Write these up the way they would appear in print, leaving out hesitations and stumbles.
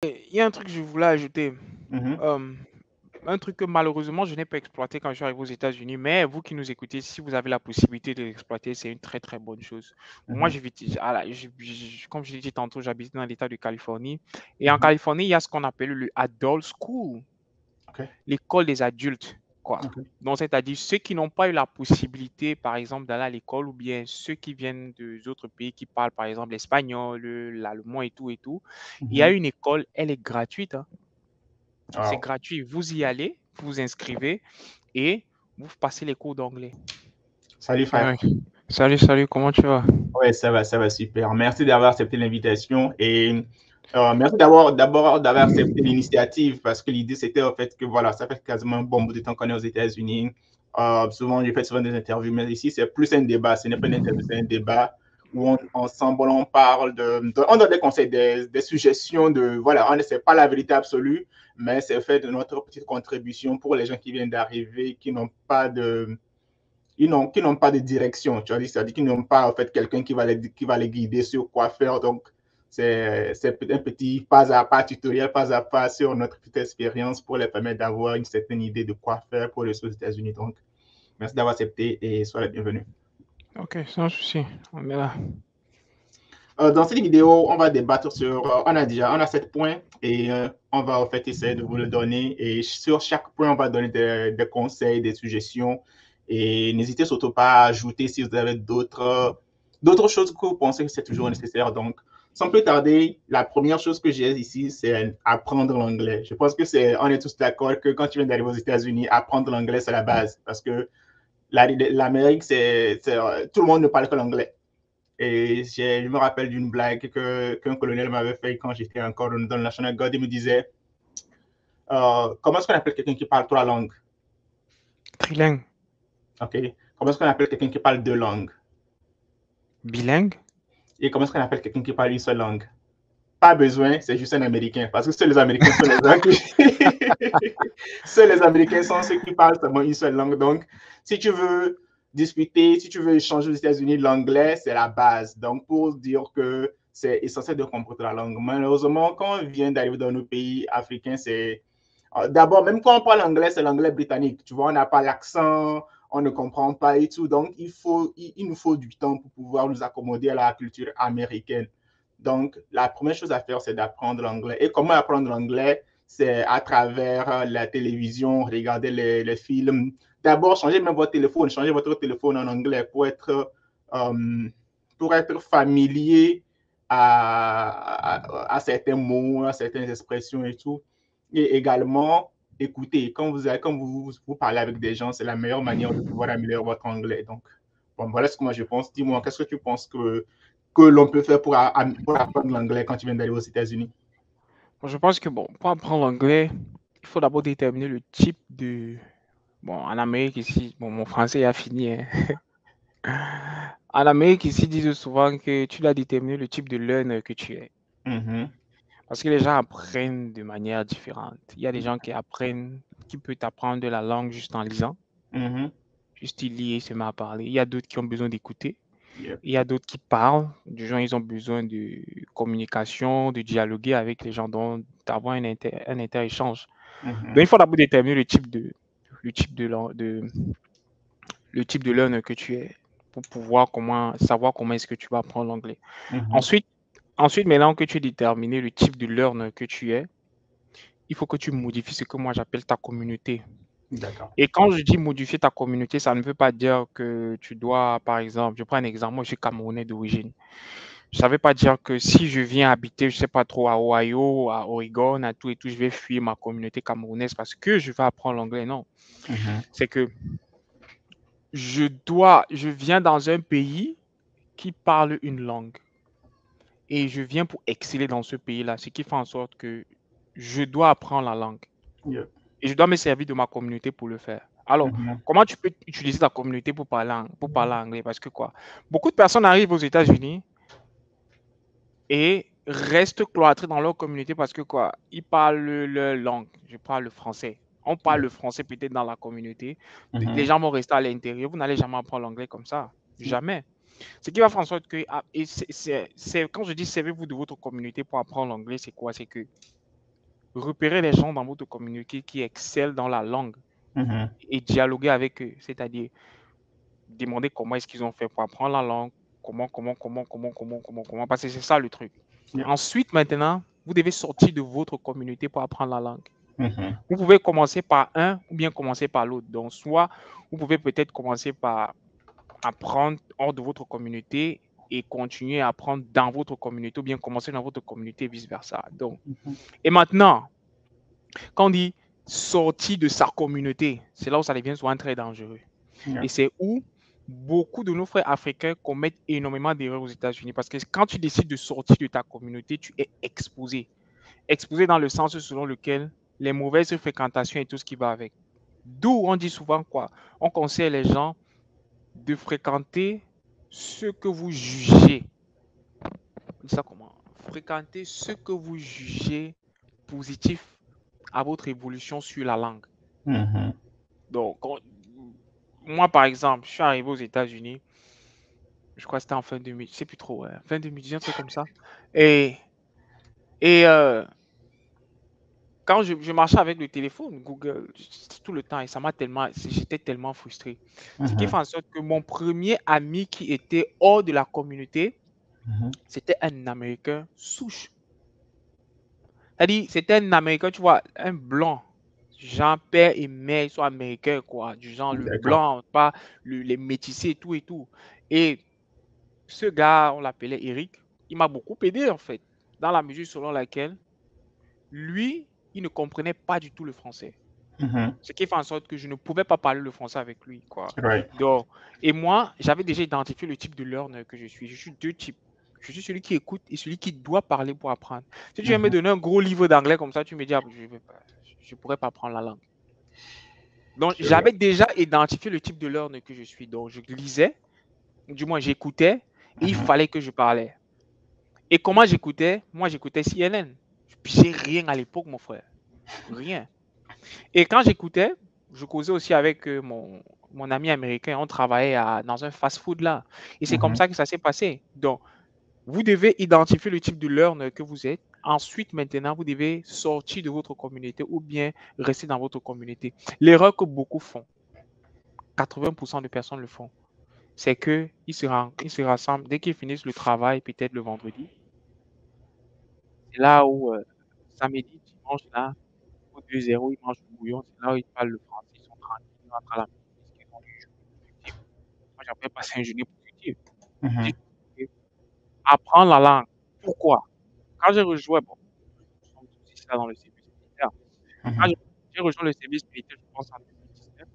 Il y a un truc que je voulais ajouter. Mhm, Euh, un truc que malheureusement je n'ai pas exploité quand je suis arrivé aux États-Unis, mais vous qui nous écoutez, si vous avez la possibilité de l'exploiter, c'est une très très bonne chose. Moi, mhm, comme je l'ai dit tantôt, j'habite dans l'État de Californie. Et en mhm. Californie, il y a ce qu'on appelle le adult school, Ok, l'école des adultes, quoi. ok. Donc, c'est-à-dire ceux qui n'ont pas eu la possibilité, par exemple, d'aller à l'école, ou bien ceux qui viennent d'autres pays qui parlent, par exemple, l'espagnol, l'allemand et tout. Il y a Mhm. une école, elle est gratuite, hein. C'est Wow. gratuit. Vous y allez, vous vous inscrivez et vous passez les cours d'anglais. Salut frère. Ouais. Salut, salut, comment tu vas? Ouais, ça va super. Merci d'avoir accepté l'invitation et merci d'avoir accepté l'initiative parce que l'idée c'était en fait que voilà, ça fait quasiment un bon bout de temps qu'on est aux États-Unis. Souvent, j'ai fait souvent des interviews, mais ici c'est plus un débat. Ce n'est pas une interview, c'est un débat où ensemble on parle on donne des conseils, des suggestions de voilà, c'est pas la vérité absolue, mais c'est fait de notre petite contribution pour les gens qui viennent d'arriver, qui n'ont pas de direction, tu vois, c'est-à-dire qu'ils n'ont pas en fait quelqu'un qui va les guider sur quoi faire. Donc, c'est un petit pas à pas tutoriel, pas à pas sur notre petite expérience pour les permettre d'avoir une certaine idée de quoi faire pour les aux États-Unis. Donc, merci d'avoir accepté et sois la bienvenue. Ok, sans souci, on est là. Dans cette vidéo, on va débattre sur, on a 7 points et on va en fait essayer de vous le donner. Et sur chaque point, on va donner des conseils, des suggestions. Et n'hésitez surtout pas à ajouter si vous avez d'autres choses que vous pensez que c'est toujours nécessaire. Donc, sans plus tarder, la première chose que j'ai ici, c'est apprendre l'anglais. Je pense que on est tous d'accord que quand tu viens d'arriver aux États-Unis, apprendre l'anglais, c'est la base. Parce que l'Amérique, tout le monde ne parle que l'anglais. Et je me rappelle d'une blague qu'un colonel m'avait fait quand j'étais encore dans le National Guard. Il me disait comment est-ce qu'on appelle quelqu'un qui parle 3 langues? Trilingue, Ok. Comment est-ce qu'on appelle quelqu'un qui parle 2 langues? bilingue. Et comment est-ce qu'on appelle quelqu'un qui parle une seule langue? Pas besoin, c'est juste un Américain. Parce que seuls les Américains sont les gens qui. Seuls les Américains sont ceux qui parlent seulement une seule langue. Donc, si tu veux discuter, si tu veux échanger aux États-Unis, l'anglais, c'est la base. Donc, pour dire que c'est essentiel de comprendre la langue. Malheureusement, quand on vient d'arriver dans nos pays africains, c'est. D'abord, même quand on parle anglais, c'est l'anglais britannique. Tu vois, on n'a pas l'accent, on ne comprend pas et tout. Donc, il nous faut du temps pour pouvoir nous accommoder à la culture américaine. Donc, la première chose à faire, c'est d'apprendre l'anglais. Et comment apprendre l'anglais? C'est à travers la télévision, regarder les films. D'abord, changez même votre téléphone, changez votre téléphone en anglais pour être familier à certains mots, à certaines expressions et tout. Et également, écoutez, quand vous parlez avec des gens, c'est la meilleure manière de pouvoir améliorer votre anglais. Donc, bon, voilà ce que moi je pense. Dis-moi, qu'est-ce que tu penses que l'on peut faire pour apprendre l'anglais quand tu viens d'aller aux États-Unis? Bon, je pense que bon, pour apprendre l'anglais, il faut d'abord déterminer le type de. Bon, en Amérique ici, bon, mon français a fini, hein. En Amérique ici, ils disent souvent que tu dois déterminer le type de learner que tu es. Mhm, Parce que les gens apprennent de manière différente. Il y a des gens qui apprennent, qui peuvent apprendre de la langue juste en lisant. mhm, Juste il lit et se met à parler. Il y a d'autres qui ont besoin d'écouter. yeah, Il y a d'autres qui parlent. Du genre, ils ont besoin de communication, de dialoguer avec les gens, d'avoir un inter-échange. Donc, mhm, il faut d'abord déterminer le type de learner que tu es pour pouvoir savoir comment est-ce que tu vas apprendre l'anglais. mhm. Ensuite, ensuite, maintenant que tu as déterminé le type de learner que tu es, il faut que tu modifies ce que moi j'appelle ta communauté. D'accord. Et quand je dis modifier ta communauté, ça ne veut pas dire que tu dois, par exemple, je prends un exemple, moi je suis camerounais d'origine. Ça ne veut pas dire que si je viens habiter, je ne sais pas trop, à Ohio, à Oregon, à tout et tout, je vais fuir ma communauté camerounaise parce que je vais apprendre l'anglais. Non. Mhm, C'est que je viens dans un pays qui parle une langue et je viens pour exceller dans ce pays-là, ce qui fait en sorte que je dois apprendre la langue yeah, et je dois me servir de ma communauté pour le faire. Alors, mhm, comment tu peux utiliser ta communauté pour parler anglais? Parce que quoi? Beaucoup de personnes arrivent aux États-Unis et restent cloîtrés dans leur communauté parce que quoi? Ils parlent leur langue. Je parle le français. On parle yeah, le français peut-être dans la communauté. Les mhm, gens vont rester à l'intérieur. Vous n'allez jamais apprendre l'anglais comme ça. Jamais. Ce qui va faire en sorte que, quand je dis servez-vous de votre communauté pour apprendre l'anglais, c'est quoi? C'est que repérer les gens dans votre communauté qui excellent dans la langue Mhm. et dialoguer avec eux, c'est-à-dire demander comment est-ce qu'ils ont fait pour apprendre la langue, comment, parce que c'est ça le truc. Yeah. Ensuite, maintenant, vous devez sortir de votre communauté pour apprendre la langue. Mhm. Vous pouvez commencer par un ou bien commencer par l'autre. Donc, soit vous pouvez peut-être commencer par apprendre hors de votre communauté et continuer à apprendre dans votre communauté ou bien commencer dans votre communauté et vice-versa. Donc, Mhm. et maintenant, quand on dit sortir de sa communauté, c'est là où ça devient souvent très dangereux. Yeah. Et c'est où beaucoup de nos frères africains commettent énormément d'erreurs aux États-Unis parce que quand tu décides de sortir de ta communauté, tu es exposé. Exposé dans le sens selon lequel les mauvaises fréquentations et tout ce qui va avec. D'où on dit souvent quoi? On conseille les gens de fréquenter ce que vous jugez. On dit ça comment? Fréquenter ce que vous jugez positif à votre évolution sur la langue. Mhm. Donc, moi, par exemple, je suis arrivé aux États-Unis, je crois que c'était en fin 2000, je sais plus trop, ouais, fin 2010, un truc comme ça. Et, et quand je marchais avec le téléphone, Google, tout le temps, et ça m'a tellement, j'étais tellement frustré. Ce qui Mhm. fait en sorte que mon premier ami qui était hors de la communauté, Mhm. c'était un Américain souche. C'est-à-dire, c'était un Américain, tu vois, un blanc. Genre, père et mère, ils sont américains, quoi. Du genre, le D'accord. blanc, pas les métissés et tout et tout. Et ce gars, on l'appelait Eric, il m'a beaucoup aidé, en fait, dans la mesure selon laquelle, lui, il ne comprenait pas du tout le français. Mhm. Ce qui fait en sorte que je ne pouvais pas parler le français avec lui, quoi. Right. Donc, et moi, j'avais déjà identifié le type de learner que je suis. Je suis deux types. Je suis celui qui écoute et celui qui doit parler pour apprendre. Si tu viens me Mhm. donner un gros livre d'anglais comme ça, tu me dis, ah, je ne pourrais pas apprendre la langue. Donc, C'est vrai. j'avais déjà identifié le type de learner que je suis. Donc, je lisais, du moins, j'écoutais et il Mhm. fallait que je parlais. Et comment j'écoutais? Moi, j'écoutais CNN. J'ai rien à l'époque, mon frère. Rien. Et quand j'écoutais, je causais aussi avec mon ami américain. On travaillait dans un fast-food là. Et c'est comme Mhm. ça que ça s'est passé. Donc, vous devez identifier le type de learner que vous êtes. Ensuite, maintenant, vous devez sortir de votre communauté ou bien rester dans votre communauté. L'erreur que beaucoup font, 80% de personnes le font, c'est qu'ils se rassemblent dès qu'ils finissent le travail, peut-être le vendredi. C'est là où samedi, dimanche, là, au 2-0, ils mangent le bouillon. C'est là où ils parlent le français. Ils sont tranquilles, ils rentrent à la maison. Ils disent qu'ils ont une journée productive. Moi, j'appelle pas ça une journée productive. J'ai Mhm. dit, apprendre la langue. Pourquoi? Quand j'ai rejoint, bon, nous sommes tous ici là dans le service militaire. Quand Mhm. j'ai rejoint le service militaire, je pense en 2019.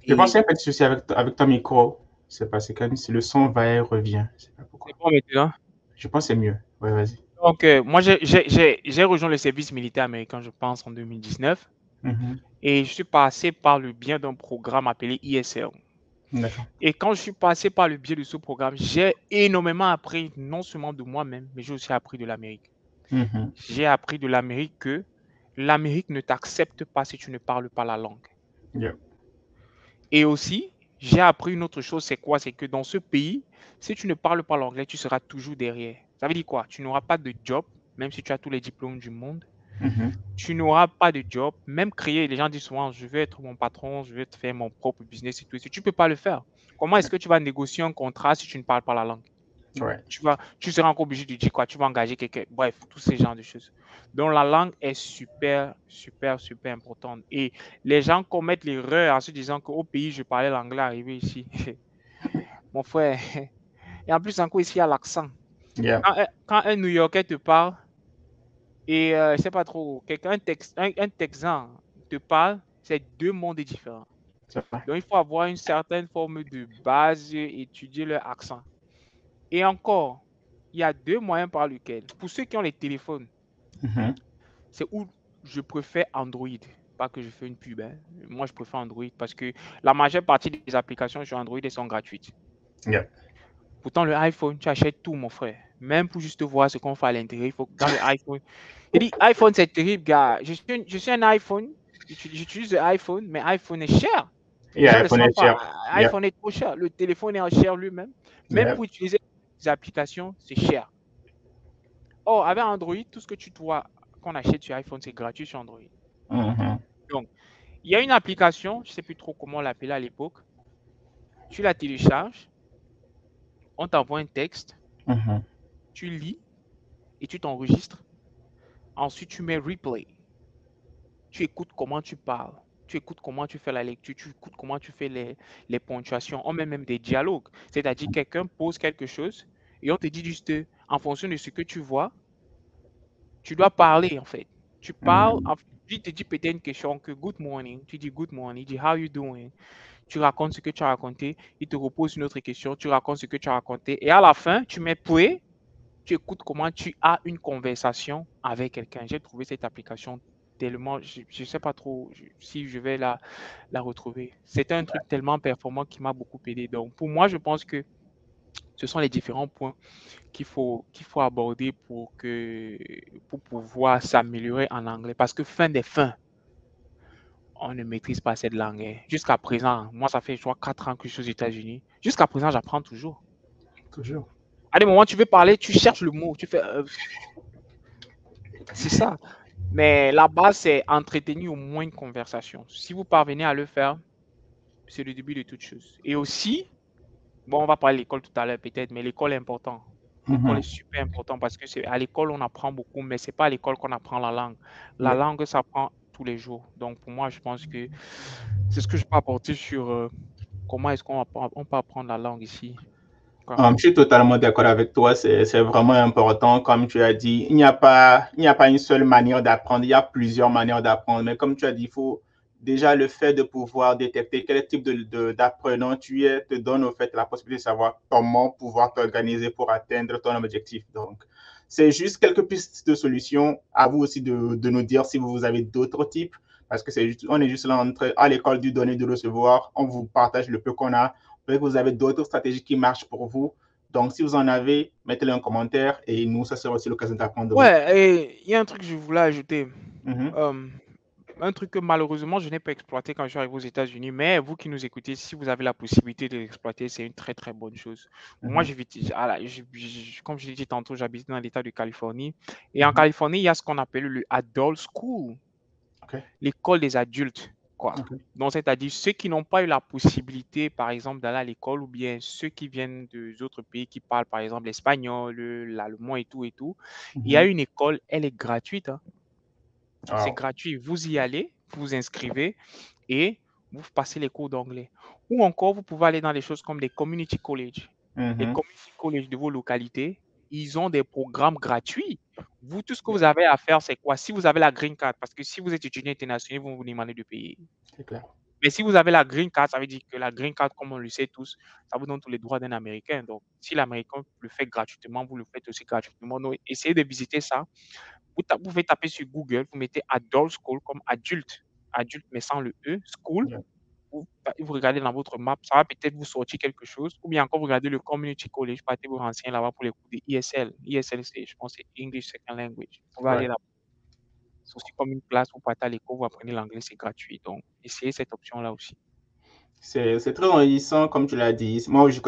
Je pense Et qu'il y a un petit souci avec ton micro. C'est parce que comme si le son va et revient. Je sais pas c'est pourquoi. bon maintenant. Je pense que c'est mieux. Ouais, vas-y. Donc, moi, j'ai rejoint le service militaire américain, je pense, en 2019. Mhm. Et je suis passé par le biais d'un programme appelé ISL. D'accord. Et quand je suis passé par le biais de ce programme, j'ai énormément appris, non seulement de moi-même, mais j'ai aussi appris de l'Amérique. Mhm. J'ai appris de l'Amérique que l'Amérique ne t'accepte pas si tu ne parles pas la langue. Yeah. Et aussi, j'ai appris une autre chose, c'est quoi? C'est que dans ce pays, si tu ne parles pas l'anglais, tu seras toujours derrière. Ça veut dire quoi? Tu n'auras pas de job, même si tu as tous les diplômes du monde. Mhm. Tu n'auras pas de job, même créer. Les gens disent souvent, je veux être mon patron, je veux faire mon propre business et tout. Si tu ne peux pas le faire, comment est-ce que tu vas négocier un contrat si tu ne parles pas la langue? Ouais. Tu seras encore obligé de dire quoi? Tu vas engager quelqu'un. Bref, tous ces genres de choses. Donc, la langue est super, super, super importante. Et les gens commettent l'erreur en se disant qu'au pays, je parlais l'anglais arrivé ici. Mon frère. Et en plus, encore ici, il y a l'accent. Yeah. Quand un New-Yorkais te parle et je ne sais pas trop, un Texan te parle, c'est deux mondes différents. C'est vrai. Donc, il faut avoir une certaine forme de base, étudier leur accent. Et encore, il y a deux moyens par lesquels, pour ceux qui ont les téléphones, Mhm. c'est où je préfère Android. Pas que je fais une pub, hein. Moi, je préfère Android parce que la majeure partie des applications sur Android, elles sont gratuites. Yeah. Pourtant, le iPhone, tu achètes tout, mon frère. Même pour juste voir ce qu'on fait à l'intérieur, il faut dans le iPhone. Il dit, iPhone, c'est terrible, gars. Je suis un iPhone, j'utilise l'iPhone, mais iPhone est cher. Les gens Yeah, ne iPhone savent est cher. pas. Yeah. iPhone est trop cher. Le téléphone est cher lui-même. Même Yeah. pour utiliser des applications, c'est cher. Or, avec Android, tout ce que tu dois qu'on achète sur iPhone, c'est gratuit sur Android. Mhm. Donc, il y a une application, je ne sais plus trop comment on l'appelait à l'époque. Tu la télécharges, on t'envoie un texte, Mhm. tu lis et tu t'enregistres. Ensuite, tu mets replay. Tu écoutes comment tu parles. Tu écoutes comment tu fais la lecture. Tu écoutes comment tu fais les ponctuations. On met même des dialogues. C'est-à-dire, quelqu'un pose quelque chose et on te dit juste, en fonction de ce que tu vois, tu dois parler en fait. Tu parles, Mhm. il te dit peut-être une question que good morning. Tu dis good morning. Il dit how you doing? Tu racontes ce que tu as raconté. Il te repose une autre question. Tu racontes ce que tu as raconté. Et à la fin, tu mets play. Tu écoutes comment tu as une conversation avec quelqu'un. J'ai trouvé cette application tellement, je ne sais pas trop si je vais la retrouver. C'était un truc tellement performant qui m'a beaucoup aidé. Donc, pour moi, je pense que ce sont les différents points qu'il faut aborder pour pouvoir s'améliorer en anglais. Parce que fin des fins, on ne maîtrise pas cette langue, hein. Jusqu'à présent, moi, ça fait, je crois, 4 ans que je suis aux États-Unis. Jusqu'à présent, j'apprends toujours. Toujours. À des moments, tu veux parler, tu cherches le mot, tu fais, c'est ça. Mais la base, c'est entretenir au moins une conversation. Si vous parvenez à le faire, c'est le début de toute chose. Et aussi, bon, on va parler de l'école tout à l'heure peut-être, mais l'école est important. L'école est Mhm. super important parce que c'est à l'école on apprend beaucoup, mais c'est pas à l'école qu'on apprend la langue. La Oui. langue s'apprend tous les jours. Donc pour moi, je pense que c'est ce que je peux apporter sur comment est-ce on peut apprendre la langue ici. Quoi. Je suis totalement d'accord avec toi, c'est vraiment important. Comme tu as dit, il n'y a pas une seule manière d'apprendre, il y a plusieurs manières d'apprendre. Mais comme tu as dit, il faut déjà le fait de pouvoir détecter quel type d'apprenant tu es, te donne au fait la possibilité de savoir comment pouvoir t'organiser pour atteindre ton objectif. Donc, c'est juste quelques pistes de solutions. À vous aussi de nous dire si vous avez d'autres types, parce que on est juste là à l'école du donner, de recevoir. On vous partage le peu qu'on a. Peut-être que vous avez d'autres stratégies qui marchent pour vous. Donc, si vous en avez, mettez-les en commentaire et nous, ça sera aussi l'occasion d'apprendre de vous. Ouais, et il y a un truc que je voulais ajouter. Mhm. Euh, un truc que malheureusement je n'ai pas exploité quand je suis arrivé aux États-Unis, mais vous qui nous écoutez, si vous avez la possibilité de l'exploiter, c'est une très très bonne chose. Moi, Mhm. comme je l'ai dit tantôt, j'habite dans l'État de Californie. Et en Mhm. Californie, il y a ce qu'on appelle le adult school, OK. l'école des adultes, quoi. OK. Donc, c'est-à-dire ceux qui n'ont pas eu la possibilité, par exemple, d'aller à l'école, ou bien ceux qui viennent d'autres pays qui parlent, par exemple, l'espagnol, l'allemand et tout. Il y a Mhm. une école, elle est gratuite, hein. C'est Wow. gratuit. Vous y allez, vous vous inscrivez et vous passez les cours d'anglais. Ou encore, vous pouvez aller dans des choses comme des community college. Les Mhm. community college de vos localités, ils ont des programmes gratuits. Vous, tout ce que vous avez à faire, c'est quoi? Si vous avez la green card, parce que si vous êtes étudiant international, ils vont vous demander de payer. C'est clair. Mais si vous avez la green card, ça veut dire que la green card, comme on le sait tous, ça vous donne tous les droits d'un Américain. Donc, si l'Américain le fait gratuitement, vous le faites aussi gratuitement. Donc, essayez de visiter ça. Vous pouvez taper sur Google, vous mettez adult school comme adulte, adulte mais sans le E, school. Yeah. Vous regardez dans votre map, ça va peut-être vous sortir quelque chose. Ou bien encore, vous regardez le community college, partez vous renseigner là-bas pour les cours de ESL. ESL, je pense, c'est English Second Language. Vous pouvez Ouais. aller là. C'est aussi comme une classe, vous partez à l'école, vous apprenez l'anglais, c'est gratuit. Donc, essayez cette option-là aussi. C'est très enrichissant, comme tu l'as dit. Moi, je